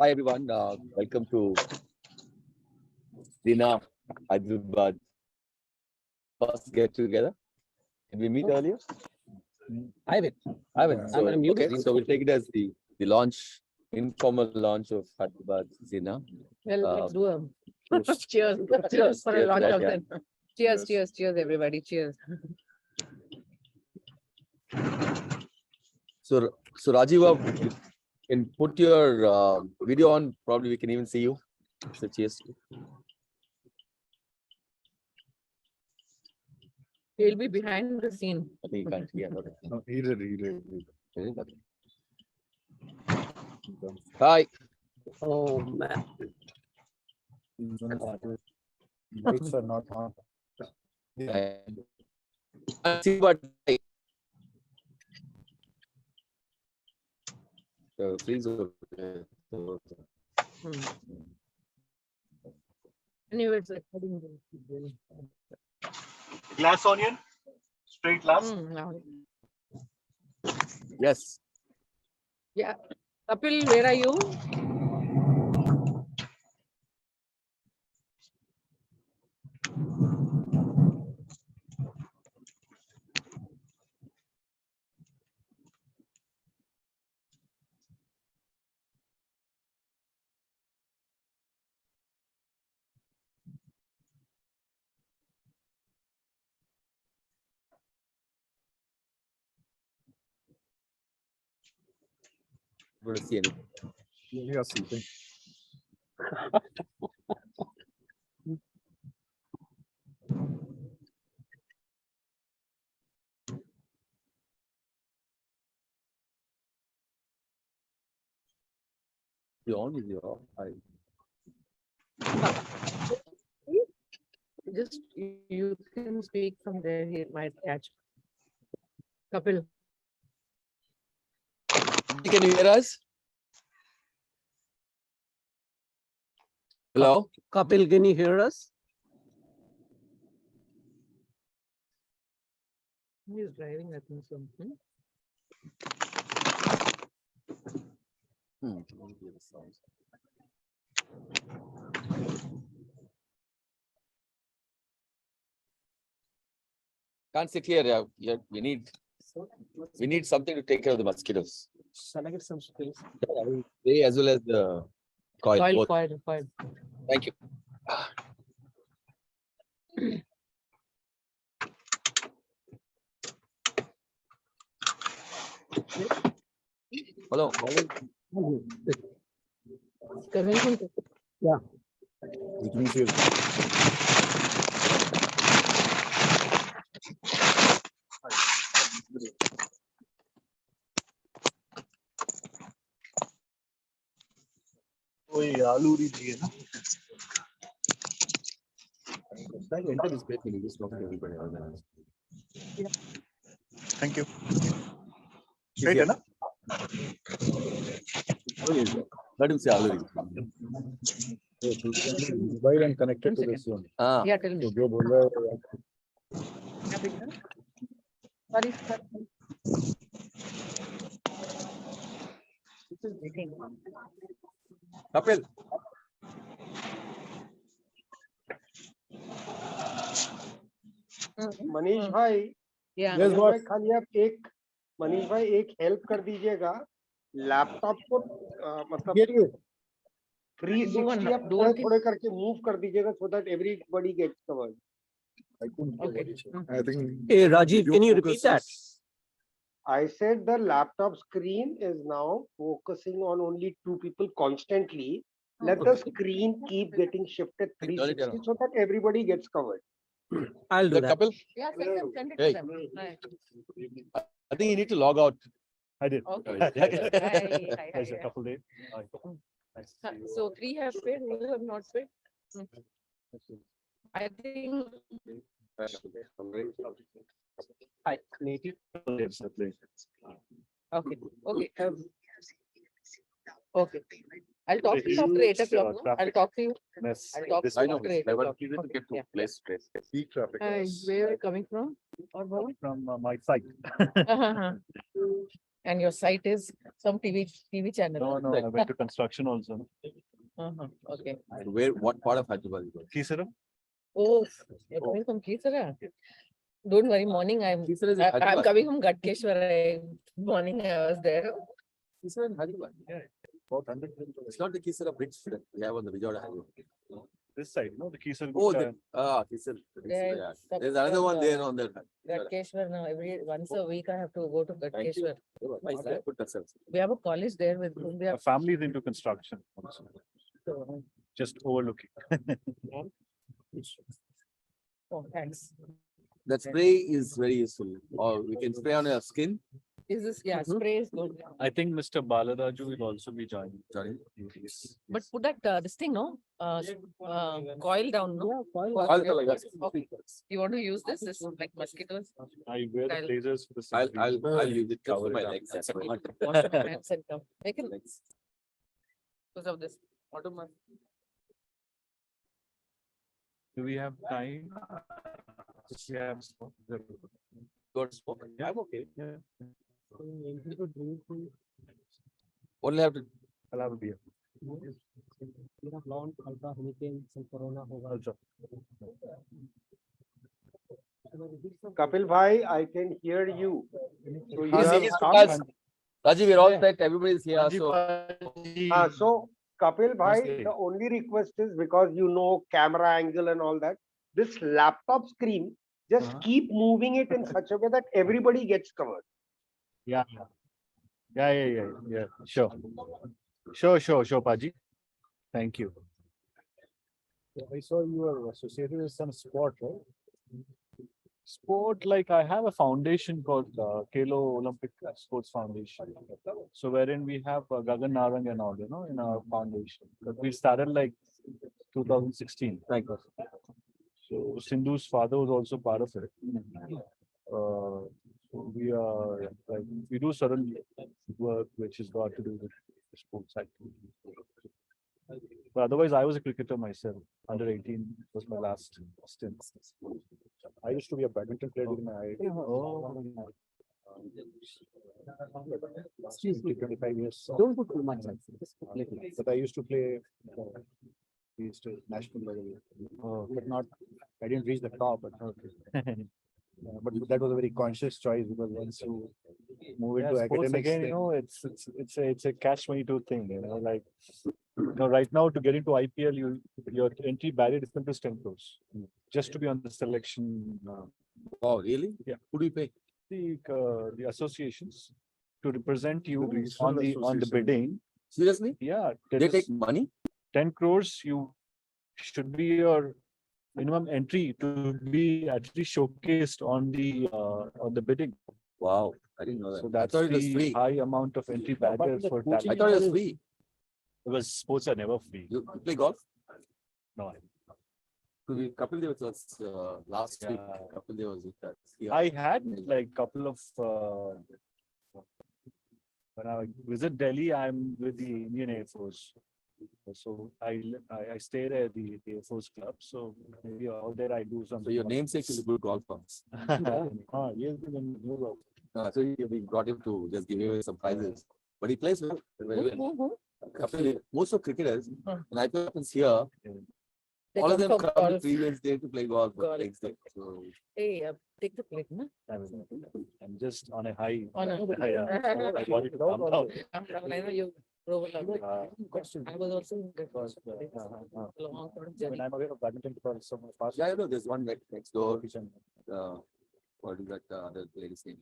Hi everyone, welcome to XENA, Hyderabad. First get together. Did we meet earlier? Ivan. So, okay, so we'll take it as the launch, informal launch of Hyderabad XENA. Well, let's do a Cheers. cheers for a Cheers, launch yeah, of yeah. them. Cheers, everybody. Cheers. So Rajiv, you can put your video on. Probably we can even see you. So cheers. He'll be behind the scene. I think you can't. Yeah. Okay. No, he did. Okay. Hi. Oh man. Lights are not on. See what. Please. Anyway, it's like Glass onion, straight glass. Yes. Yeah. Kapil, where are you? Going to see anything. You are sleeping. You on with your Just you can speak from there. He might catch. Kapil. Can you hear us? Hello? Kapil, can you hear us? He's driving, I think so. Can't sit here. Yeah. We need something to take care of the mosquitoes. Shall I get some space? They as well as the coil. Coil, both. coil. Thank you. Hello. Coming from It means you. कोई आलू दीजिए ना. Enter this place, we just talk to everybody. Thank you. Straight है ना? Let him say already. Mobile and connected to this one. Ah, Yeah, tell me. तो जो बोल रहा है Sorry. Kapil. मनीष भाई Yeah. Yes, boss. भाई खाली आप एक मनीष भाई एक हेल्प कर दीजिएगा लैपटॉप को मतलब 360 आप do one थोड़े थोड़े करके मूव कर दीजिएगा so that everybody gets covered. I couldn't Okay. I think. Hey, Rajiv, can you repeat that? I said the laptop screen is now focusing on only two people constantly. Let the screen keep getting shifted 360 so that everybody gets covered. I'll do that. Kapil, Yeah, send it Hey. to them. Right. I think you need to log out. I did. Okay. Hi. There's a couple days. Nice to see you. So 3 have paid, who have not paid? I think Hi, native. okay. Okay. I'll talk to you after 8 o'clock. No? I'll talk to you. Mess. I'll talk to I you know. after 8 I o'clock. want you to get to Yeah. place. Peak traffic. Hi, where are you coming from? Or Bhavan? From my site. And your site is some TV channel? No, no, I went to construction also. Okay. Where, what part of Hyderabad? you go? Kisaram? Oh, you're coming from Kisara? Don't worry, morning I'm Kisara is in I'm Hyderabad. coming from Gatkeshwar. Morning I was there. Kisara in Hyderabad. Yeah. About 100 It's not the Kisara bridge that we have on the Vijayawada highway. this side, no? The Kisar. Oh, Kisara. Yeah, Yeah. it's There's another one there from, on the. Gatkeshwar now. Once a week I have to go to Thank you. Gatkeshwar. Why is that? Put that sense. We have a college there with whom we A have. family is into construction also, just overlooking. Oh, thanks. That spray is very useful. Or we can spray on your skin. Is this, yeah, spray is good. I think Mr. Balaraju will also be joining. Sorry. But put that, this thing, no? Coil down, no? Okay. You want to use this? This is like mosquitoes? I wear the I'll- blazers for the same reason. I'll use it just for Cover my it up. legs. That's all. Wash your hands and come. Take it Legs. because of this. Automatic. Do we have time? If we have smoke, Got smoke. I'm okay. Yeah. Only have to. I'll have a beer. Also. Kapil Bhai, I can hear you. So you Yes, have yes, come. because- Rajiv, we're all set. Everybody's here. So So Kapil Bhai, Okay. the only request is because you know camera angle and all that, this laptop screen, just keep moving it in such a way that everybody gets covered. Yeah. Yeah. Sure. Sure, Paji. Thank you. I saw you were associated with some sport, right? Sport, like I have a foundation called Kelo Olympic Sports Foundation. So wherein we have Gagan Narang and all, in our foundation. But we started like 2016. thank you. So Sindhu's father was also part of it. So we are like we do certain work which has got to do with sports activity. But otherwise, I was a cricketer myself. Under 18 was my last stint. I used to be a badminton player during my 25 years. Don't put too much. Just put little. But I used to play. We used to national level, but not. I didn't reach the top, but okay. But that was a very conscious choice because once you move into academics, again, it's a catch-22 thing. Like right now to get into IPL, your entry barrier is to 10 crores just to be on the selection. Oh, really? Yeah. Who do you pay? The associations to represent you regional on the association. bidding. Seriously? Yeah, They take money? 10 crores. You should be your minimum entry to be actually showcased on the bidding. Wow, I didn't know that. So I that's thought it was the free. high amount of entry barriers for I talent. thought it was free. Because sports are never free. You play golf? No, Kapil Dev was last week. Yeah. Kapil Dev was with us. Yeah. I had like couple of when I visit Delhi, I'm with the Indian Air Force. So I stay there at the Air Force Club. So maybe out there I do some. So your namesake is a good golfer. Yes, in Europe. So we got him to just give away some prizes. But he plays well, very well. Kapil Dev, most of cricketers, when IPL happens here, They all of come them for come the golf. previous day to play golf. but Golf. next day. So Hey, take the plate, no? I'm just on a high. On a- I got it to calm down. I know you drove a lot. Question. I was also in that Because, long sort of I mean, journey. I'm aware of badminton because some of past. yeah, I know there's one next door. Kitchen. What is that other lady's name?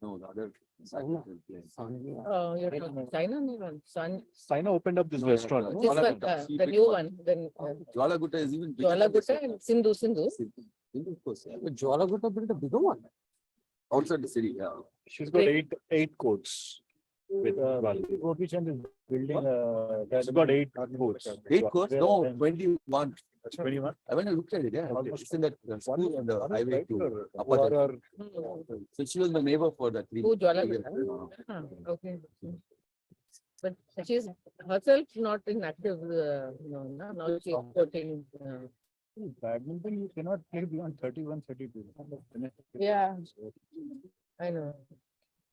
No, the other. You're from China, no? Sun. Sina opened up this restaurant. no, This Jwala one, Gutta. She the picked new one. one, then Jwala Gutta is even bigger. Jwala than this Gutta one. and Sindhu. Of course, yeah. Jwala Gutta built a bigger one. Outside the city, yeah. She's got eight courts. With Roti Chand is building. She's got 8 courts. 8 course? No, 21. 21. I went and looked at it, yeah. Almost. It's in that school on the highway to Upper Delhi. So she was my neighbor for that 3 Who, Jwala years. Gutta? Okay. But she's herself not in active, now she's supporting. Badminton, you cannot play beyond 31, 32. Yeah. I know.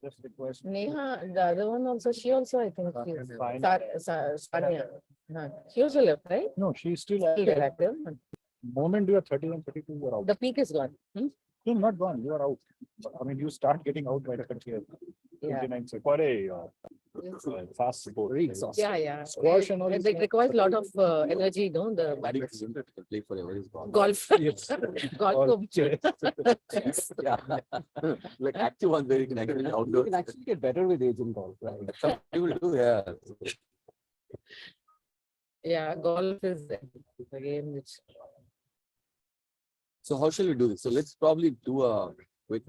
Just request. Neha, the other one also, she also, I think, is Fine. Sanya. She also left, right? No, she's still Still active. active. Moment you are 31, 32, you are out. The peak is gone. You're not gone, you are out. I mean, you start getting out by the 30th. Yeah. 29, so quite a fast sport. Very exhausting. Yeah. Squash and all It this requires a lot of energy, no? The Batting isn't it? You can play forever. It's gone. golf. Golf. Yeah. Like active one where you can actually You outdoor. can actually get better with age in golf, right? Some people do, yeah. Yeah, golf is a game which. So how shall we do this? So let's probably do a quick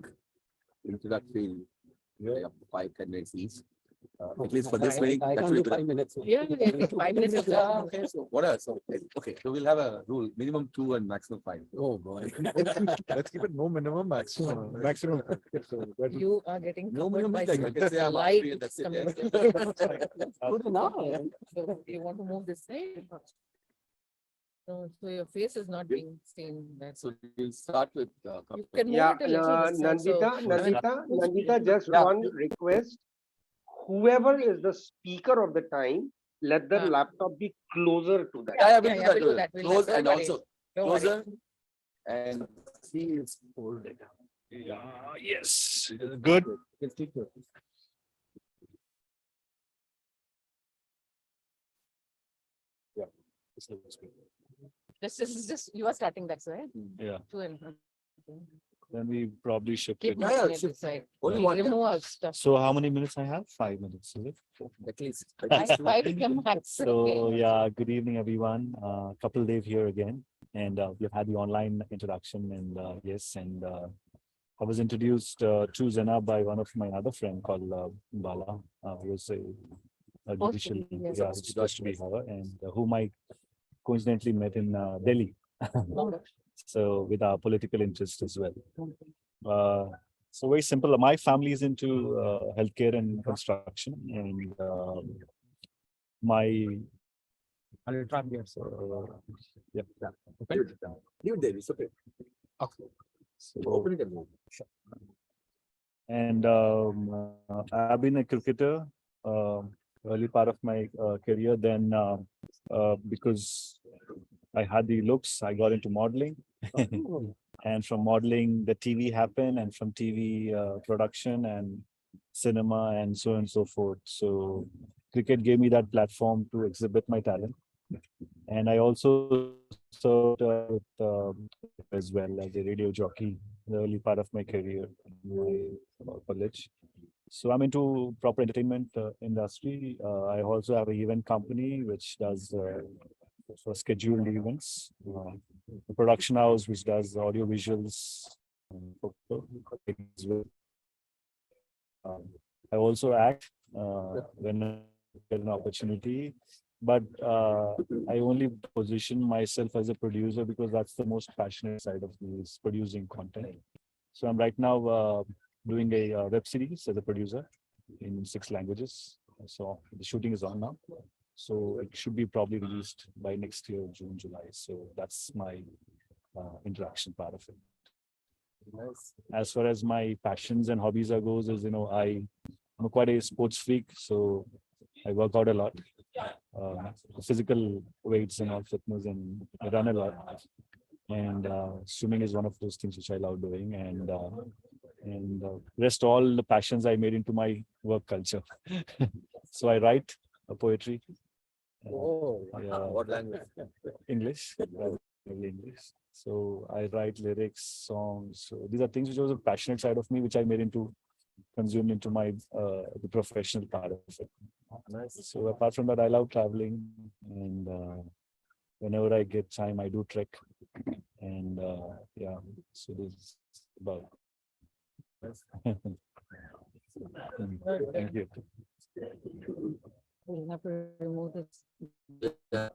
introductory, like 5-10 minutes each. At least for this meeting. I that can't should do be 5 minutes. Yeah, 5 minutes is Yeah, okay, so what else? Okay, so we'll have a rule, minimum 2 and maximum 5. Oh, boy. Let's keep it no minimum, maximum, maximum. So that- You are getting. No covered minimum, by like I some can say I'm light free and that's it. coming. Good enough. So you want to move this side? So your face is not being seen. That's. So we'll start with. You can move Yeah, it a little this side, so- Nandita, just Yeah. one request. Whoever is the speaker of the time, let their laptop be closer to that. Yeah, we'll Yeah, we'll do do that, that. we'll do Close that. and Don't worry. also Don't worry. closer. And See, it's folded. Yeah, yes, good. Can stick to it. This is just, you are starting that side. Yeah, Two and. then we probably shift Keep it. moving Yeah, it shift. this side. only one. Remove our stuff. So how many minutes I have? 5 minutes, is it? At least. Five become max. So yeah, good evening, everyone. Couple Dave here again, and we've had the online introduction, and yes, and I was introduced to XENA by one of my other friend called Bala, who was a judicial, yes. yeah, supposed to be her, and whom I coincidentally met in Delhi. So with our political interest as well. So very simple. My family is into healthcare and construction, and my I'll try here. so yeah. Leave it there, it's okay. So, Open it and move. and I've been a cricketer early part of my career. Then because I had the looks, I got into modeling. And from modeling, the TV happened, and from TV, production and cinema, and so on and so forth. So cricket gave me that platform to exhibit my talent. And I also served as well as a radio jockey the early part of my career in my college. So I'm into proper entertainment industry. I also have an event company which does for scheduled events. The production house which does audio visuals. I also act when I get an opportunity, but I only position myself as a producer because that's the most passionate side of me, is producing content. So I'm right now doing a web series as a producer in 6 languages. So the shooting is on now. So it should be probably released by next year, June, July. So that's my interaction part of it. As far as my passions and hobbies are goes, is I'm quite a sports freak, so I work out a lot, physical weights and all, fitness, and I run a lot. And swimming is one of those things which I love doing, and rest all the passions I made into my work culture. So I write poetry. Oh, Yeah, What language? English, primarily English. So I write lyrics, songs. So these are things which was a passionate side of me, which I made consumed into my the professional part of it. Nice. So apart from that, I love traveling, and whenever I get time, I do trek. And yeah, so this is about. Thank you. We'll have to remove this. Yeah.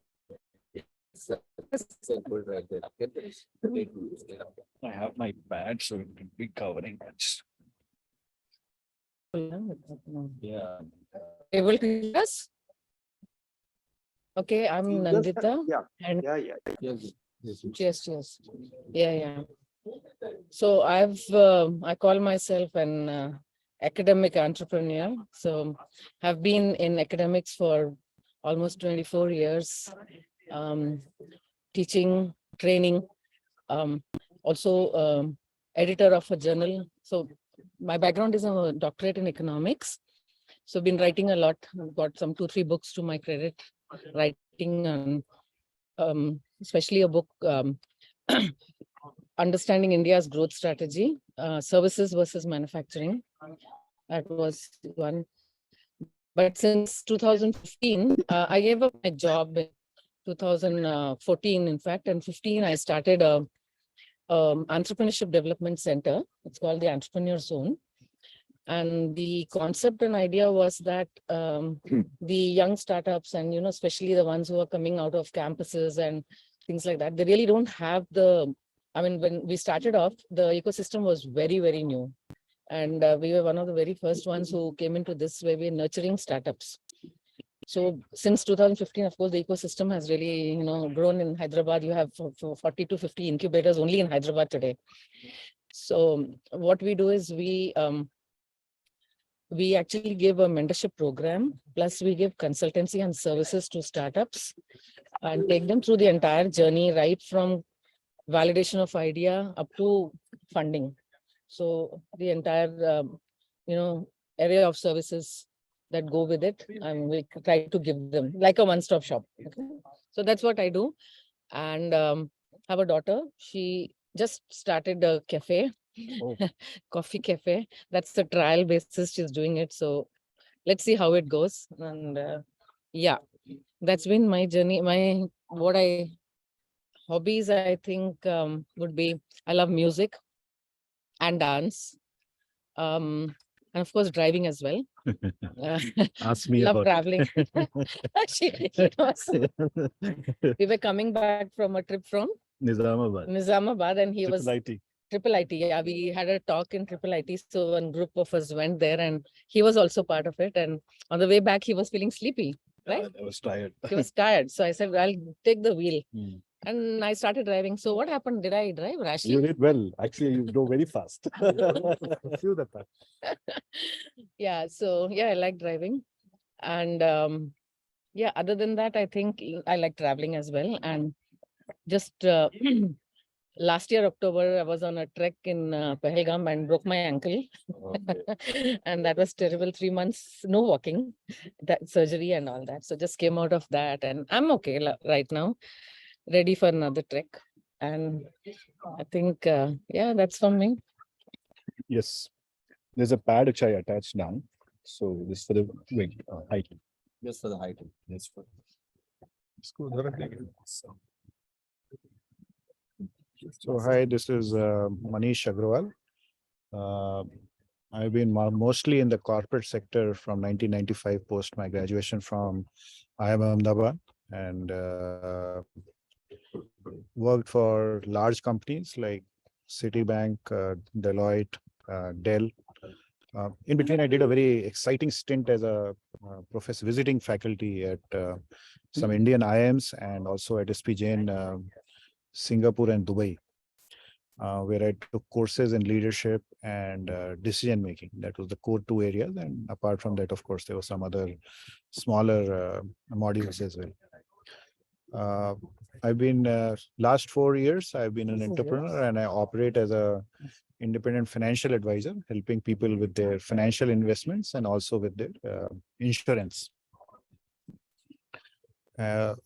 So good right there. Get this. I have my badge, so it can be covering it. Yeah. Able to hear us? Okay, I'm You just- Nandita. Yeah, And yeah. cheers. Yeah. So I call myself an academic entrepreneur. So have been in academics for almost 24 years, teaching, training, also editor of a journal. So my background is a doctorate in economics. So been writing a lot. I've got some 2-3 books to my credit, writing on especially a book, Understanding India's Growth Strategy, Services versus Manufacturing. That was one. But since 2015, I gave up my job in 2014, in fact, and 15, I started a entrepreneurship development center. It's called the Entrepreneur Zone. And the concept and idea was that the young startups and, especially the ones who are coming out of campuses and things like that, they really don't have when we started off, the ecosystem was very, very new. And we were one of the very first ones who came into this where we're nurturing startups. So since 2015, of course, the ecosystem has really, grown in Hyderabad. You have 40 to 50 incubators only in Hyderabad today. So what we do is we actually give a mentorship program, plus we give consultancy and services to startups and take them through the entire journey, right from validation of idea up to funding. So the entire, area of services that go with it, and we try to give them like a one-stop shop. Okay? So that's what I do. And have a daughter. She just started a cafe, coffee cafe. That's the trial basis. She's doing it. So let's see how it goes. And yeah, that's been my journey. Hobbies, I think, would be, I love music and dance. And of course, driving as well. Ask me Love about traveling. She knows. We were coming back from a trip from Nizamabad. and he was IT. Triple IT. Yeah, we had a talk in Triple IT. So one group of us went there and he was also part of it. And on the way back, he was feeling sleepy, right? I was tired. He was tired. So I said, I'll take the wheel. Hmm. And I started driving. So what happened? Did I drive rashly? You did well. Actually, you drove very fast. Feel that part. Yeah. So yeah, I like driving. And yeah, other than that, I think I like traveling as well. And just last year, October, I was on a trek in Pahalgam and broke my ankle. Okay. And that was terrible. 3 months, no walking, that surgery and all that. So just came out of that and I'm okay right now, ready for another trek. And I think, yeah, that's from me. Yes. There's a pad which I attached down. So this for the weight, height. Just for the height. Yes, for So hi, this is Manish Agrawal. I've been mostly in the corporate sector from 1995 post my graduation from IIM Ahmedabad and worked for large companies like Citibank, Deloitte, Dell. In between, I did a very exciting stint as a visiting faculty at some Indian IIMs and also at SP Jain, Singapore and Dubai, where I took courses in leadership and decision making. That was the core 2 areas. And apart from that, of course, there were some other smaller modules as well. I've been last 4 years, I've been an entrepreneur and I operate as a independent financial advisor, helping people with their financial investments and also with their insurance.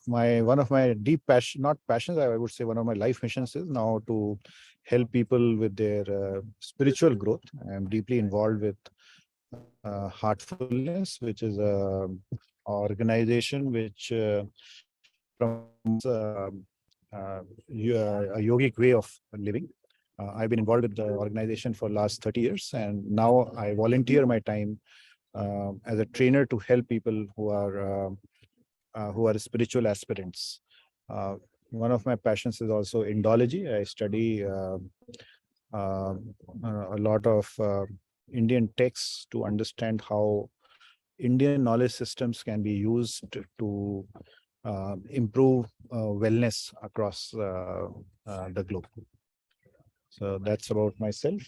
One of my deep passion, not passions, I would say one of my life missions is now to help people with their spiritual growth. I'm deeply involved with Heartfulness, which is a organization which promotes a yogic way of living. I've been involved with the organization for last 30 years, and now I volunteer my time as a trainer to help people who are spiritual aspirants. One of my passions is also Indology. I study a lot of Indian texts to understand how Indian knowledge systems can be used to improve wellness across the globe. So that's about myself.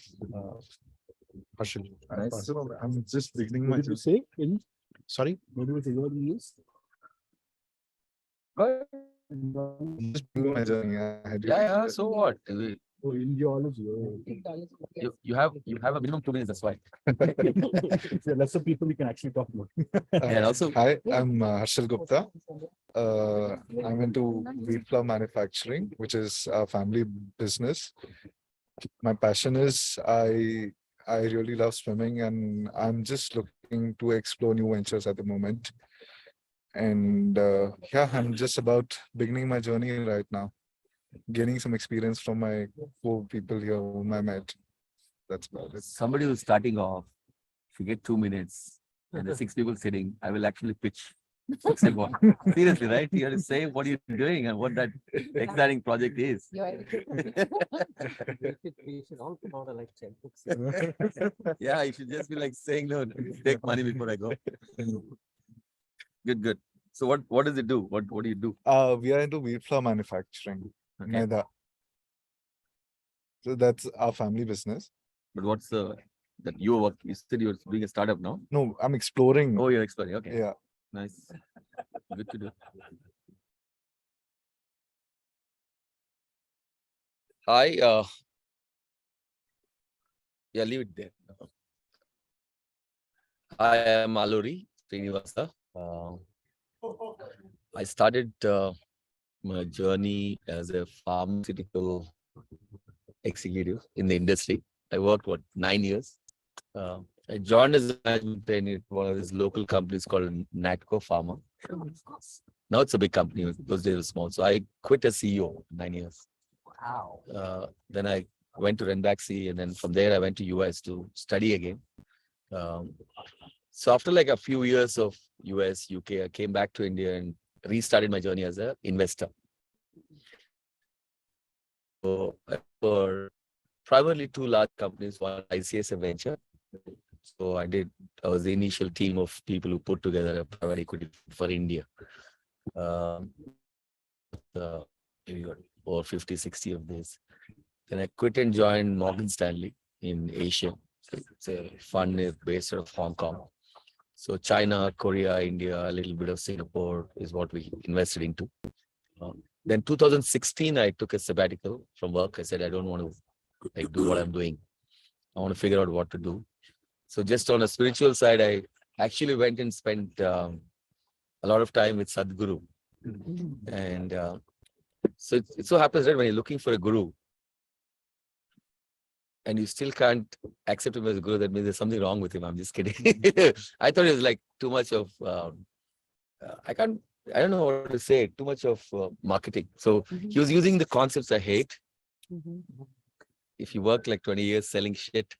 Harshal. Nice. I'm just beginning my What did you say? In sorry. what was the word you used? I'm just beginning my journey. Yeah. So what? Oh, in geology. Oh. You have a minimum 2 minutes. That's why. So lesser people we can actually talk more. And also, Hi, I'm Harshal Gupta. I'm into wheat flour manufacturing, which is a family business. My passion is I really love swimming, and I'm just looking to explore new ventures at the moment. And yeah, I'm just about beginning my journey right now, gaining some experience from my four people here whom I met. That's about it. somebody who's starting off, if you get 2 minutes and there's 6 people sitting, I will actually pitch. Say what? Seriously, right? You have to say what you're doing and what that exciting project is. We should all come out like checkbooks. Yeah, you should just be like saying, no, take money before I go. Good. So what does it do? What do you do? We are into wheat flour manufacturing. Okay. Maida. So that's our family business. But what's that you work? You said you're doing a startup now? No, I'm exploring. Oh, you're exploring. Okay. Yeah. Nice. Good to do. Hi, yeah, leave it there. I am Aluri Srinivasa. I started my journey as a pharmaceutical executive in the industry. I worked 9 years. I joined as a management trainee at one of these local companies called Natco Pharma. Now it's a big company. Those days it was small. So I quit as CEO 9 years. Wow. Then I went to Renbaxi, and then from there I went to US to study again. So after like a few years of US, UK, I came back to India and restarted my journey as an investor. So for primarily two large companies, one ICS Venture. So I was the initial team of people who put together a private equity for India. We got over 50, 60 of this. Then I quit and joined Morgan Stanley in Asia. It's a fund based out of Hong Kong. So China, Korea, India, a little bit of Singapore is what we invested into. Then 2016, I took a sabbatical from work. I said, I don't want to do what I'm doing. I want to figure out what to do. So just on a spiritual side, I actually went and spent a lot of time with Sadhguru. And so it so happens that when you're looking for a guru and you still can't accept him as a guru, that means there's something wrong with him. I'm just kidding. I thought it was like too much of, I don't know what to say, too much of marketing. So he was using the concepts I hate. If you work like 20 years selling shit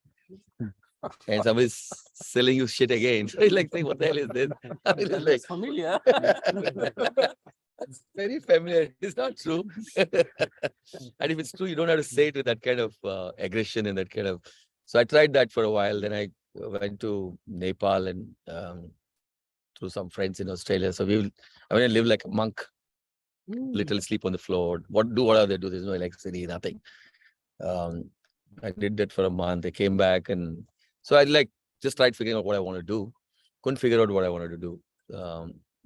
and somebody's selling you shit again, so you're like saying, what the hell is this? I mean, it's like familiar. It's very familiar. It's not true. And if it's true, you don't have to say it with that kind of aggression and that kind of. So I tried that for a while. Then I went to Nepal and through some friends in Australia. So I live like a monk, literally sleep on the floor. What are they do? There's no electricity, nothing. I did that for a month. I came back, and so I just tried figuring out what I want to do. Couldn't figure out what I wanted to do.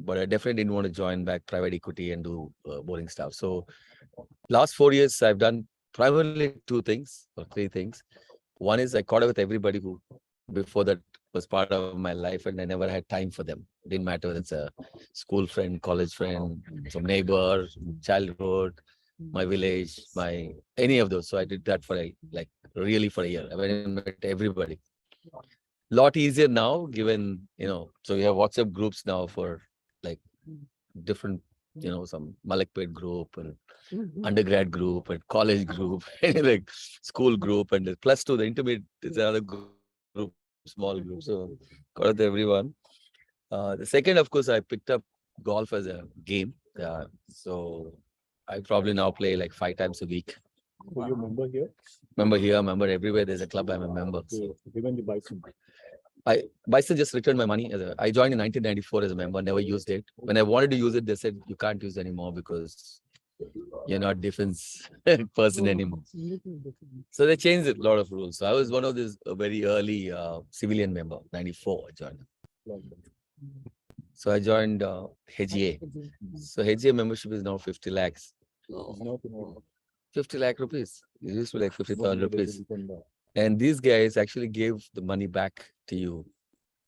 But I definitely didn't want to join back private equity and do boring stuff. So last 4 years, I've done primarily 2 things or 3 things. One is I caught up with everybody who before that was part of my life, and I never had time for them. It didn't matter whether it's a school friend, college friend, some neighbor, childhood, my village, any of those. So I did that for really for a year. I went and met everybody. Lot easier now, given, so we have WhatsApp groups now for different, some Malakpet group and undergrad group and college group, and school group, and plus 2, the intermediate is another group, small group. So got out to everyone. The second, of course, I picked up golf as a game. So I probably now play 5 times a week. So you member here? Member here, member everywhere. There's a club, I'm a member. So given the bison. Bison just returned my money. I joined in 1994 as a member, never used it. When I wanted to use it, they said you can't use it anymore because you're not defense person anymore. So they changed a lot of rules. So I was one of these very early civilian member, 94 I joined. So I joined HGA. So HGA membership is now 50 lakhs. 50 lakh rupees. It used to be like 50,000 rupees. And these guys actually gave the money back to you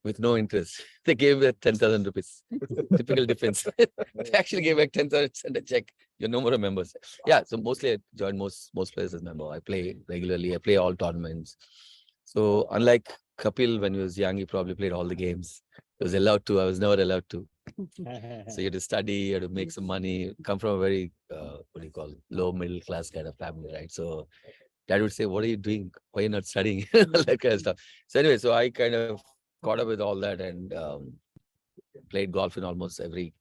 with no interest. They gave it 10,000 rupees. Typical defense. They actually gave back 10,000, send a check. You're no more a member. Yeah, so mostly I joined most players as member. I play regularly. I play all tournaments. So unlike Kapil, when he was young, he probably played all the games. He was allowed to. I was never allowed to. So you had to study, you had to make some money, come from a very, what do you call it, low middle class kind of family, right? So dad would say, what are you doing? Why are you not studying? That kind of stuff. So anyway, so I kind of caught up with all that and played golf in almost every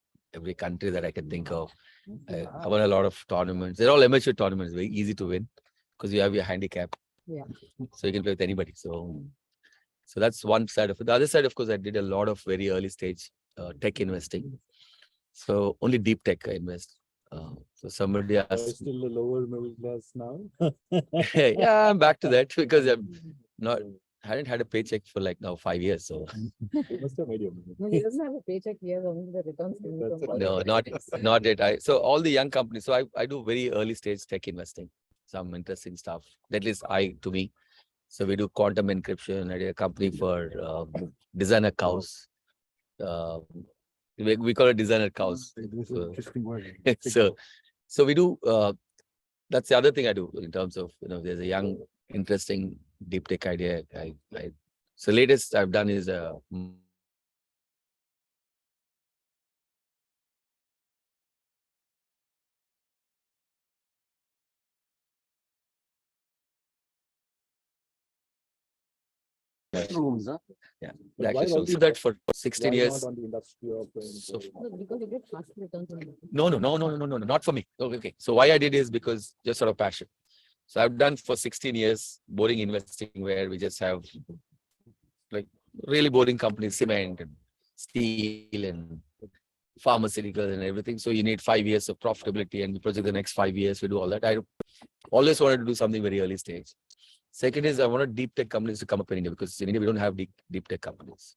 country that I can think of. I won a lot of tournaments. They're all amateur tournaments, very easy to win because you have your handicap. Yeah. So you can play with anybody. So that's one side of it. The other side, of course, I did a lot of very early stage tech investing. So only deep tech I invest. So somebody Are you asked, still the lower middle class now? yeah, I'm back to that because I'm not, hadn't had a paycheck for like now 5 years. So You must have made your money. No, he doesn't have a paycheck. He has only the returns coming That's from it. no, not yet. So all the young companies. So I do very early stage tech investing. Some interesting stuff. At least to me. So we do quantum encryption. I did a company for designer cows. We call it designer cows. This is So- interesting word. So we do. That's the other thing I do in terms of, there's a young, interesting deep tech idea. So latest I've done is Rooms, huh? yeah. But Actually, why so don't you- that for 16 Why years. not on the industry of So No, because you get fast returns on it. No, not for me. Okay. So why I did is because just sort of passion. So I've done for 16 years boring investing where we just have like really boring companies, cement and steel and pharmaceuticals and everything. So you need 5 years of profitability and we project the next 5 years. We do all that. I always wanted to do something very early stage. Second is I wanted deep tech companies to come up in India because in India we don't have deep tech companies.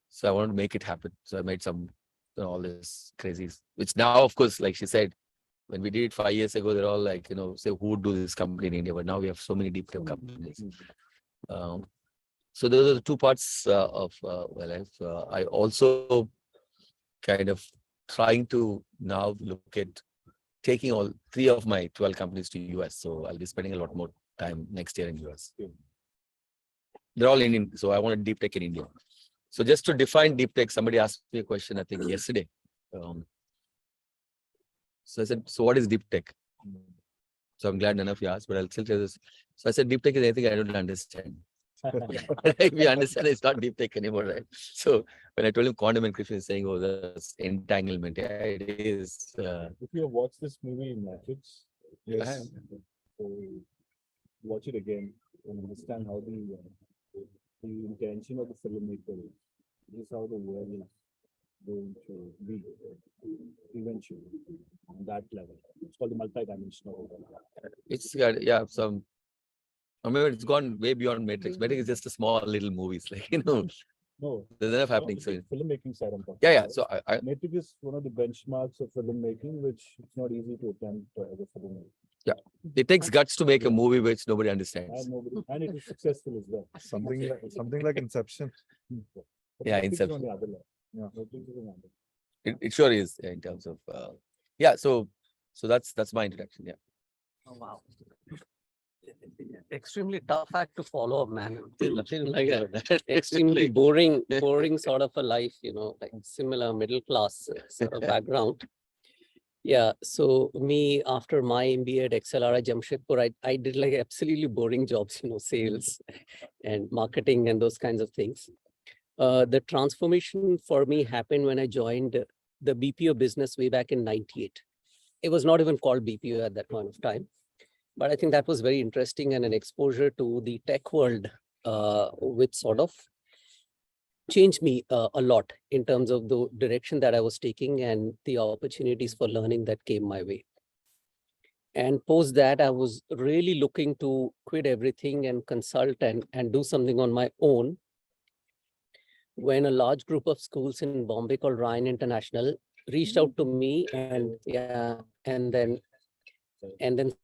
So I wanted to make it happen. So I made some all this crazies, which now, of course, like she said, when we did it 5 years ago, they're all like, say who would do this company in India? But now we have so many deep tech companies. So those are the two parts of my life. I also kind of trying to now look at taking all 3 of my 12 companies to US. So I'll be spending a lot more time next year in US. They're all Indian. So I want a deep tech in India. So just to define deep tech, somebody asked me a question, I think yesterday. So I said, so what is deep tech? So I'm glad none of you asked, but I'll still tell this. So I said, deep tech is anything I don't understand. If you understand, it's not deep tech anymore, right? So when I told him quantum encryption is saying, oh, that's entanglement. Yeah, it is. If you have watched this movie in Netflix, Yes. so watch it again and understand how the intention of the filmmaker is. This is how the world is going to be eventually on that level. It's called the multi-dimensional. It's got, yeah, some. I mean, it's gone way beyond Matrix. Matrix is just a small little movies, like, No, there's enough happening. no, So the filmmaking side I'm talking yeah. about. So I Matrix is one of the benchmarks of filmmaking, which it's not easy to attempt as a filmmaker. it takes guts to make a movie which nobody understands. And it is successful as well. Something like Inception. But Yeah, Netflix is Inception. on the other level. Yeah. Netflix is on the other level. It sure is in terms of yeah. So that's my introduction. Yeah. Oh, wow. Extremely tough act to follow, man. Like extremely boring sort of a life, like similar middle class sort of background. Yeah, so me, after my MBA at XLRI Jamshedpur, I did like absolutely boring jobs, sales and marketing and those kinds of things. The transformation for me happened when I joined the BPO business way back in '98. It was not even called BPO at that point of time. But I think that was very interesting and an exposure to the tech world, which sort of changed me a lot in terms of the direction that I was taking and the opportunities for learning that came my way. And post that, I was really looking to quit everything and consult and do something on my own, when a large group of schools in Bombay called Ryan International reached out to me, and then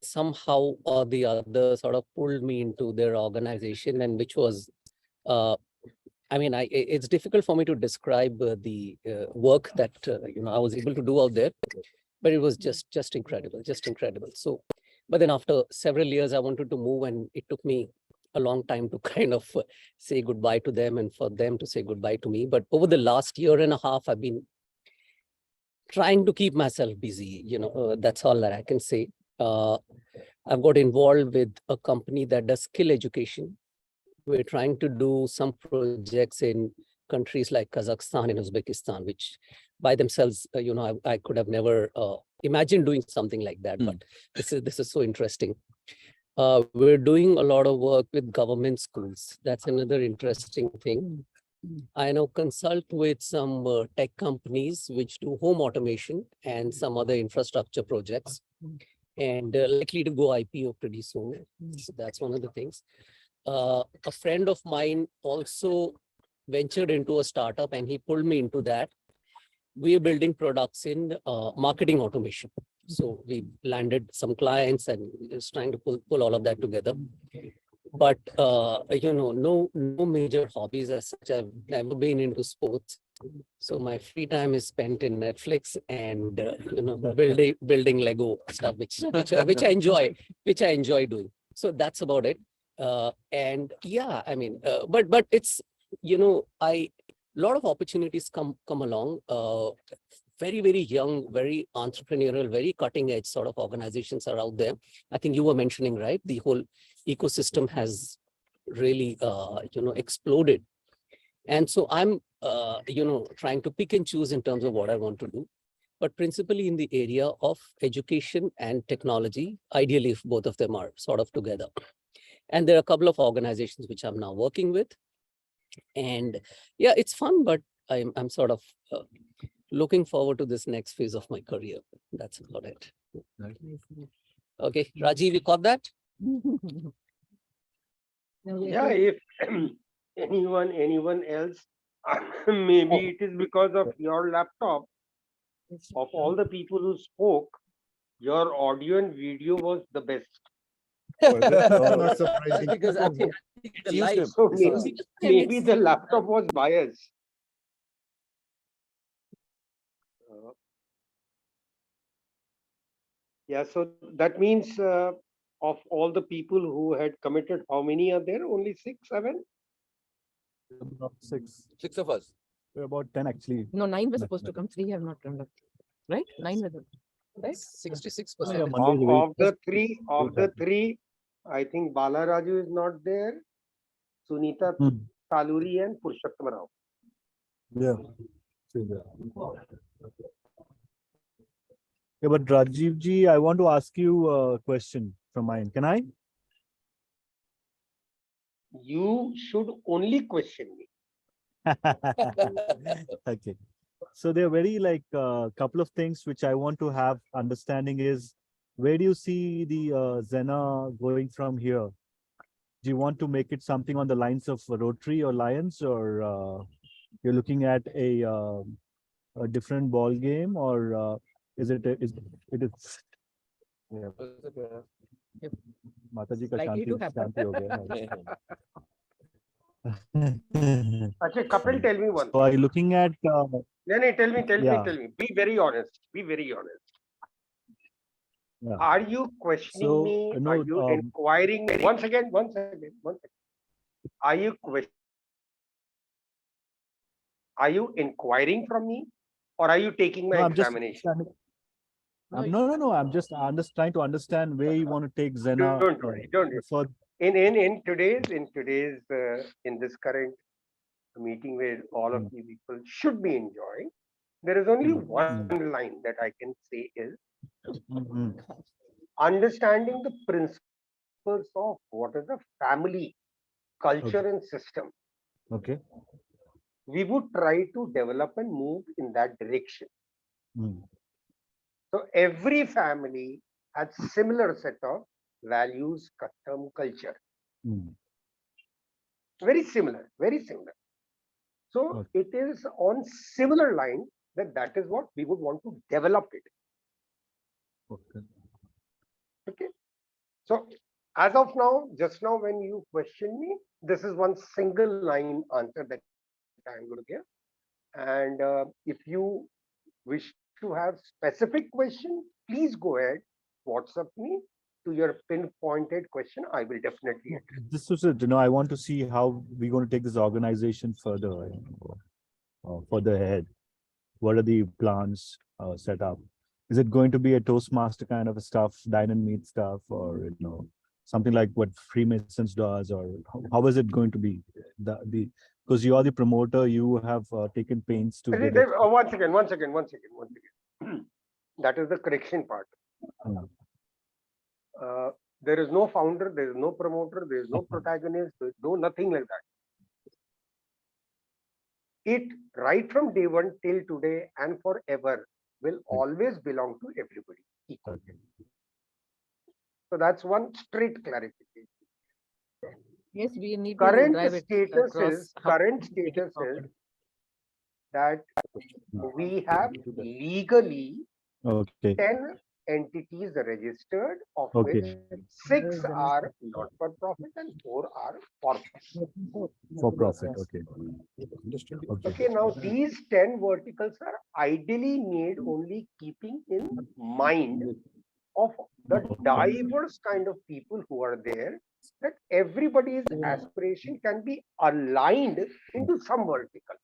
somehow or the other sort of pulled me into their organization, and which was, I mean, it's difficult for me to describe the work that I was able to do out there, but it was just incredible, just incredible. So, but then after several years, I wanted to move, and it took me a long time to kind of say goodbye to them and for them to say goodbye to me. But over the last year and a half, I've been trying to keep myself busy. That's all that I can say. I've got involved with a company that does skill education. We're trying to do some projects in countries like Kazakhstan and Uzbekistan, which by themselves, I could have never imagined doing something like that. But this is so interesting. We're doing a lot of work with government schools. That's another interesting thing. I now consult with some tech companies which do home automation and some other infrastructure projects, and likely to go IPO pretty soon. So that's one of the things. A friend of mine also ventured into a startup, and he pulled me into that. We're building products in marketing automation. So we landed some clients and just trying to pull all of that together. But no major hobbies as such. I've never been into sports, so my free time is spent in Netflix and building Lego stuff, which I enjoy doing. So that's about it. And yeah, I mean, but it's a lot of opportunities come along. Very, very young, very entrepreneurial, very cutting edge sort of organizations are out there. I think you were mentioning, right? The whole ecosystem has really, exploded. And so I'm, trying to pick and choose in terms of what I want to do, but principally in the area of education and technology, ideally if both of them are sort of together. And there are a couple of organizations which I'm now working with. And yeah, it's fun, but I'm sort of looking forward to this next phase of my career. That's about it. Okay, Rajiv, you caught that? Yeah, if anyone else, maybe it is because of your laptop. Of all the people who spoke, your audio and video was the best. Not surprising. Because I think the live, So maybe the laptop was biased. Yeah, so that means of all the people who had committed, how many are there? Only 6, 7? About 6. 6 of us. We're about 10 actually. No, 9 were supposed to come, 3 have not turned up. Right? 9 were there. Right? 66%. Of the three, I think Bala Raju is not there. Sunita Taluri and Purushottam Rao. Yeah. Yeah, but Rajiv ji, I want to ask you a question from mine. Can I? You should only question me. Okay. So there are very couple of things which I want to have understanding is, where do you see the XENA going from here? Do you want to make it something on the lines of Rotary or Lions, or you're looking at a different ball game, or is it? Yeah. Mataji ka Likely to happen. shanti ho gaya. Achha, Kapil, tell me one So are you looking at? No, tell me. Be very honest. Yeah. Are you questioning So, me? no, Are you inquiring me? One second. Are you inquiring from me, or are you taking my No, I'm just examination? no. I'm just trying to understand where you want to take XENA. Don't worry. For In today's in this current meeting where all of you people should be enjoying, there is only one line that I can say is understanding the principles of what is the family culture and system. Okay. We would try to develop and move in that direction. So every family has similar set of values, custom, culture. Hmm. Very similar, very similar. So Okay. it is on similar line that is what we would want to develop it. Okay. Okay. So as of now, just now when you question me, this is one single line answer that I'm going to give. And if you wish to have specific question, please go ahead, WhatsApp me to your pinpointed question. I will definitely address. This was it. I want to see how we're going to take this organization further, further ahead. What are the plans set up? Is it going to be a Toastmaster kind of a stuff, dine and meet stuff, or something like what Freemasons does, or how is it going to be? The because you are the promoter, you have taken pains to get it. One second. That is the correction part. There is no founder, there is no promoter, there is no protagonist, there is no nothing like that. It right from day one till today and forever will always belong to everybody equally. So that's one straight clarification. Yes, we need Current to drive it status across is how current to make it status is profit. that we have legally Okay. 10 entities registered, of Okay. which 6 are not for profit and 4 are for profit. For profit. Okay. Okay, now these 10 verticals are ideally made only keeping in mind of the diverse kind of people who are there, that everybody's aspiration can be aligned into some vertical.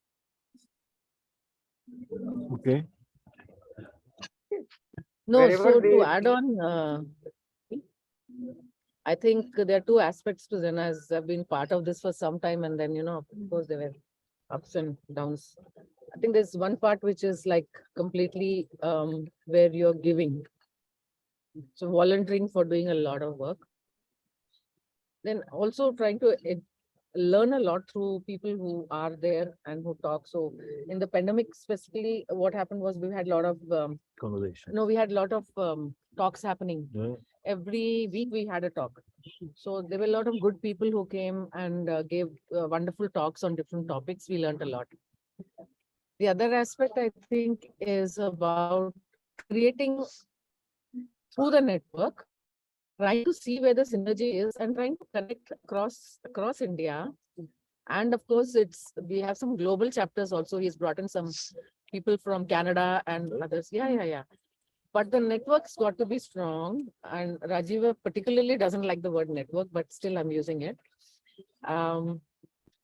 Okay. No, Wherever so they to add on, I think there are two aspects to XENA. As I've been part of this for some time, and then, of course, there were ups and downs. I think there's one part which is like completely where you're giving. So volunteering for doing a lot of work. Then also trying to learn a lot through people who are there and who talk. So in the pandemic specifically, what happened was we had a lot of Conversation. we had a lot of talks happening. Yeah. Every week we had a talk. So there were a lot of good people who came and gave wonderful talks on different topics. We learned a lot. The other aspect I think is about creating through the network, trying to see where the synergy is and trying to connect across India. And of course, we have some global chapters also. He's brought in some people from Canada and others. Yeah. But the network's got to be strong. And Rajiva particularly doesn't like the word network, but still I'm using it. So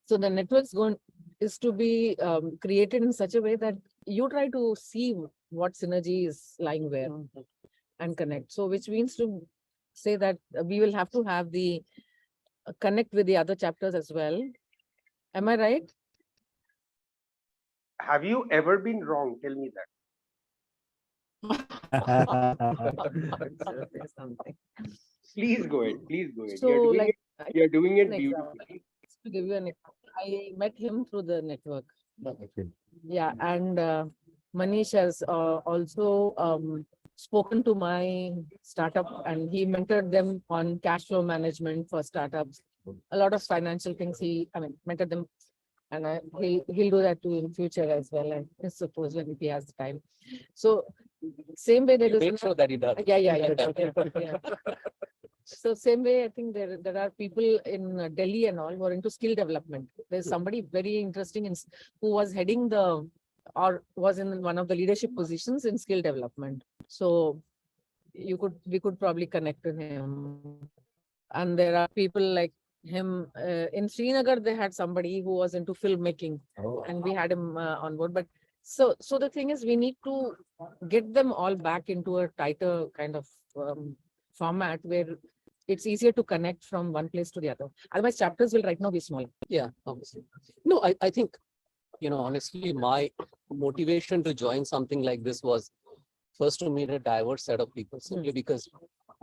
the network's is to be created in such a way that you try to see what synergy is lying where and connect. So which means to say that we will have to have the connect with the other chapters as well. Am I right? have you ever been wrong? Tell me that. Please go ahead. Please go ahead. So You're doing it an example. beautifully. To give you I met him through the network. Okay. Yeah, and Manish has also spoken to my startup, and he mentored them on cash flow management for startups. A lot of financial things mentored them, and he'll do that too in future as well. I suppose when he has the time. So same way there is. Make sure that he does. Yeah. So same way, I think there are people in Delhi and all who are into skill development. There's somebody very interesting who was heading or was in one of the leadership positions in skill development. So we could probably connect to him. And there are people like him in Srinagar. They had somebody who was into filmmaking, and we had him on board. But so the thing is, we need to get them all back into a tighter kind of format where it's easier to connect from one place to the other. Otherwise, chapters will right now be small. Yeah, obviously. No, I think, honestly, my motivation to join something like this was first to meet a diverse set of people, simply because,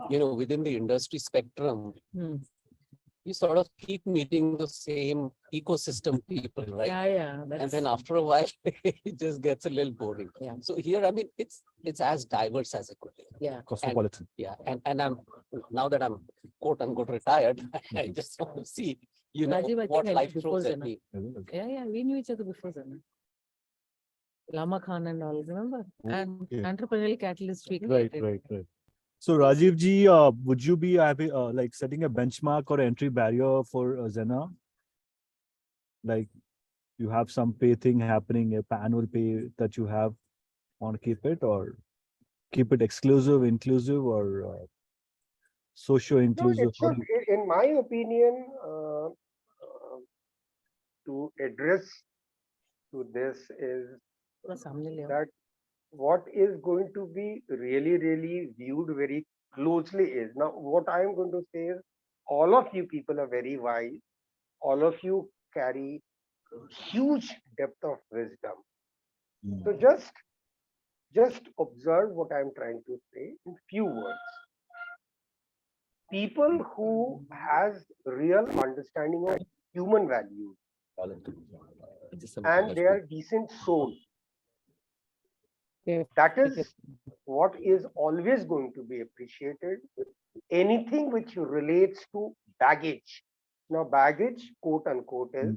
within the industry spectrum, you sort of keep meeting the same ecosystem people, right? Yeah. And then after a while, it just gets a little boring. Yeah. So here, it's it's as diverse as it could be. Yeah. Cosmopolitan. Yeah, and I'm now that I'm quote unquote retired, I just want to see, Rajiv, I what think I life knew throws before at me. Yeah, we knew each other before then. Lama Khan and all, remember? And Okay. entrepreneurial catalyst we Right, created. right. So Rajiv ji, would you be having like setting a benchmark or entry barrier for XENA? Like you have some pay thing happening, a annual pay that you have, want to keep it or keep it exclusive, inclusive, or socio No, inclusive? it should, in my opinion, to address to this is पूरा सामने ले आओ. that what is going to be really viewed very closely is, now what I am going to say is, all of you people are very wise, all of you carry huge depth of wisdom. So just observe what I am trying to say in few words. People who has real understanding of human values and they are decent soul, Yeah. that is what is always going to be appreciated. Anything which relates to baggage. Now, baggage, quote unquote, is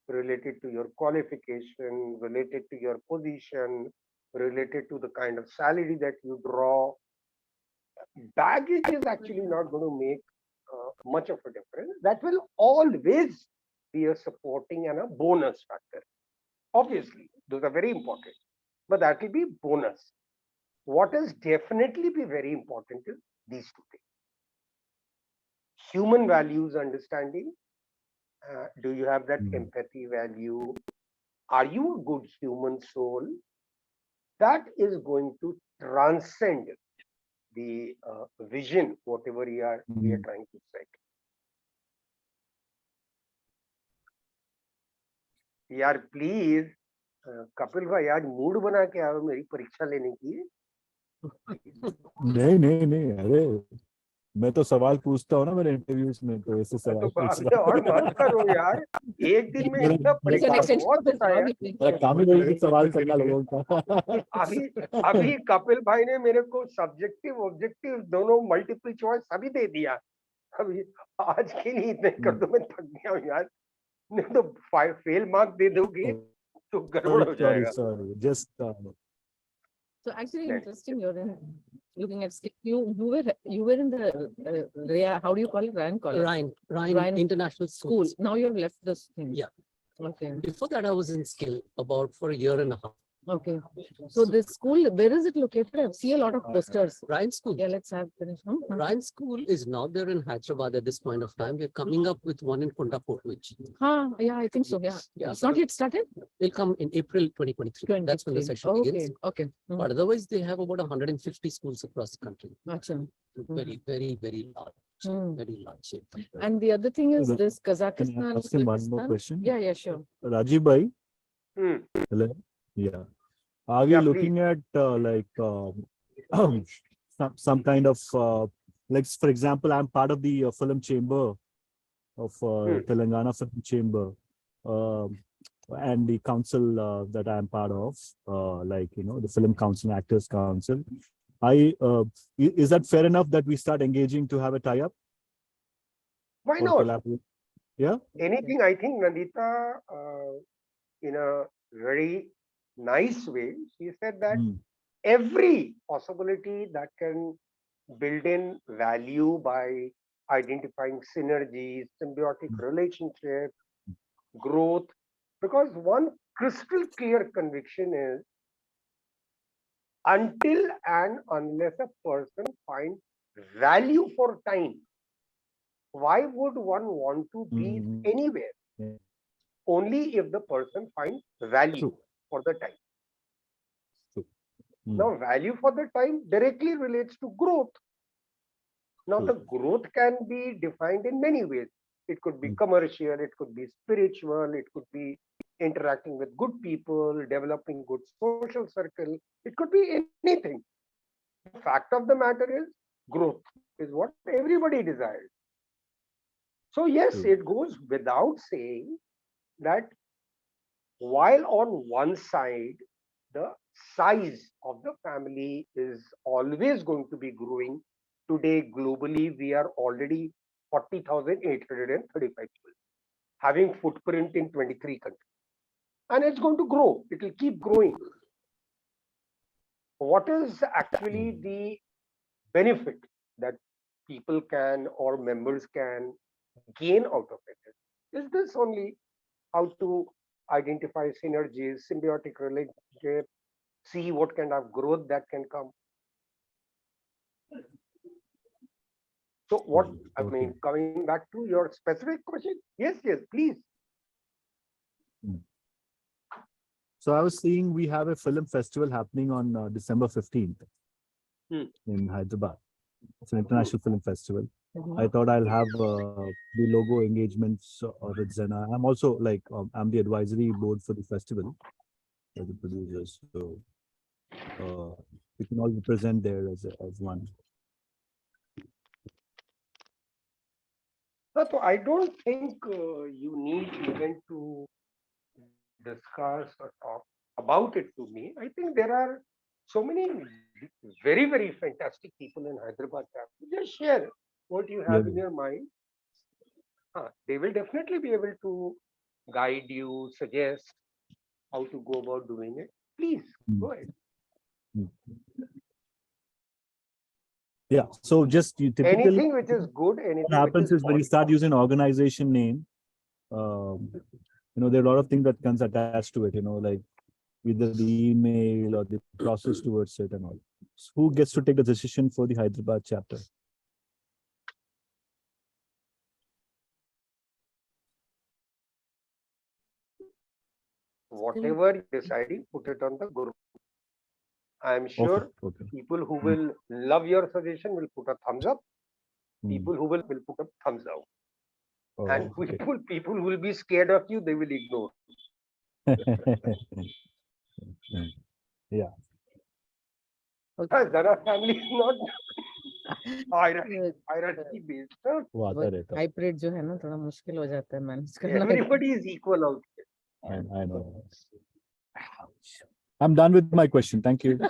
related to your qualification, related to your position, related to the kind of salary that you draw. Baggage is actually not going to make much of a difference. That will always be a supporting and a bonus factor. Obviously, those are very important, but that will be bonus. What is definitely be very important is these two things. Human values understanding. Do you have that empathy value? Are you a good human soul? That is going to transcend the vision, whatever we are trying to set. यार please Kapil भाई आज mood बना के आओ मेरी परीक्षा लेने की. नहीं अरे मैं तो सवाल पूछता हूँ ना मेरे इंटरव्यूज में, तो ऐसे सवाल पूछ रहा और मत करो यार, एक दिन में इतना परीक्षा बहुत होता है यार. काम ही वही सवाल करना लोगों का. अभी कपिल भाई ने मेरे को सब्जेक्टिव ऑब्जेक्टिव दोनों मल्टीपल चॉइस सभी दे दिया. अभी आज के लिए इतने कर दो, मैं थक गया हूँ यार. नहीं तो फेल मार्क दे दोगे तो गड़बड़ हो जाएगा. Sorry, just So actually interesting, you're in looking at skill. You were in the how do you call it? Ryan International School. Now you've left this thing. Yeah. Okay. Before that, I was in skill about for a year and a half. Okay. So this school, where is it located? I see a lot of posters. Ryan School. Yeah, let's have finish. Ryan School is now there in Hyderabad at this point of time. We're coming up with one in Kondapur, which Yeah, I think so. Yeah. It's not yet started. will come in April 2023. That's when the session begins. Okay. But otherwise, they have about 150 schools across the country. Achha. Very large. Very large. And the other thing is this can Kazakhstan. I ask him one more question? Yeah, sure. Rajiv bhai, hello. Yeah. Are we Yeah, looking at like some kind of like, for example, I'm part of the film chamber of Telangana Film Chamber and the council that I'm part of, like, the Film Council, Actors Council. Is that fair enough that we start engaging to have a tie-up? Why or not? collaborate? Yeah. Anything, I think Nandita, in a very nice way, she said that every possibility that can build in value by identifying synergies, symbiotic relationships, growth, because one crystal clear conviction is until and unless a person finds value for time, why would one want to be anywhere? Yeah. Only if the person finds value for the time. Now, value for the time directly relates to growth. Now, the growth can be defined in many ways. It could be commercial, it could be spiritual, it could be interacting with good people, developing good social circle. It could be anything. The fact of the matter is growth is what everybody desires. So yes, it goes without saying that while on one side, the size of the family is always going to be growing. Today, globally, we are already 40,835 people, having footprint in 23 countries. And it's going to grow. It will keep growing. What is actually the benefit that people can or members can gain out of it? Is this only how to identify synergies, symbiotic relationship, see what kind of growth that can come? So what, I mean, coming back to your specific question, yes, please. So I was seeing we have a film festival happening on December 15th in Hyderabad. It's an international film festival. I thought I'll have the logo engagements with XENA. I'm also like, I'm the advisory board for the festival, for the producers. So we can all represent there as one. So I don't think you need even to discuss or talk about it to me. I think there are so many very, very fantastic people in Hyderabad. Just share what you have in your mind. They will definitely be able to guide you, suggest how to go about doing it. Please go ahead. Yeah. So just you typically Anything which is good, anything what happens is when you start using organization name, there are a lot of things that comes attached to it, like either the email or the process towards it and all. So who gets to take the decision for the Hyderabad chapter? whatever you're deciding, put it on the group. I'm sure people who will love your suggestion will put a thumbs up. People who will put a thumbs down. And people who will be scared of you, they will ignore. Yeah. Zara family is not hierarchy based. Hybrid जो है ना थोड़ा मुश्किल हो जाता है manage करना. Everybody is equal out here. I know. I'm done with my question. Thank you. No,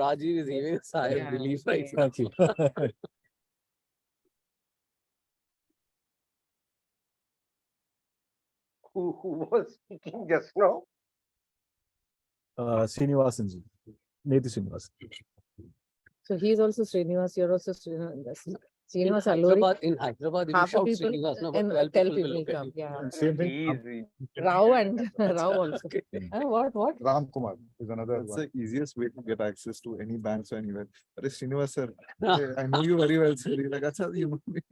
Rajiv is even a sigh of relief right now. Thank you. Who was speaking just now? Srinivasan ji. Neti Srinivasan. So he's also Srinivas, you're also Srinivas. Srinivas In Hyderabad, if you shout Srinivas, no, about 12 people will come. Yeah. Same thing. Rao and Rao also. What? Ram Kumar is another one. That's the easiest way to get access to any banks or anywhere. But Srinivas sir, I know you very well, sir. You're like, that's how you know me.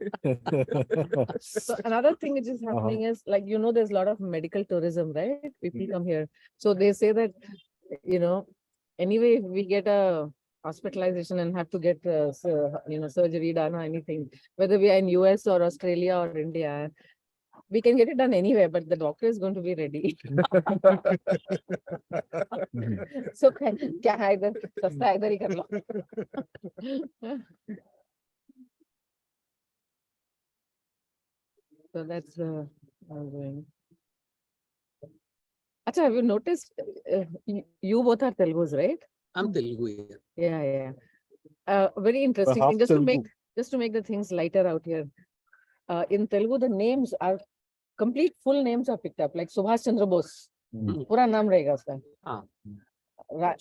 So another thing which is happening is like, there's a lot of medical tourism, right? People come here. So they say that, anyway, if we get a hospitalization and have to get surgery done or anything, whether we are in US or Australia or India, we can get it done anywhere, but the doctor is going to be ready. So क्या है इधर सस्ता है इधर ही कर लो. So that's ongoing. Acha, have you noticed? You both are Telugus, right? I'm Telugu. Yeah. Very interesting thing. Just to make the things lighter out here. In Telugu, the names are complete full names are picked up, like Subhash Chandra Bose. Pura naam rahega uska.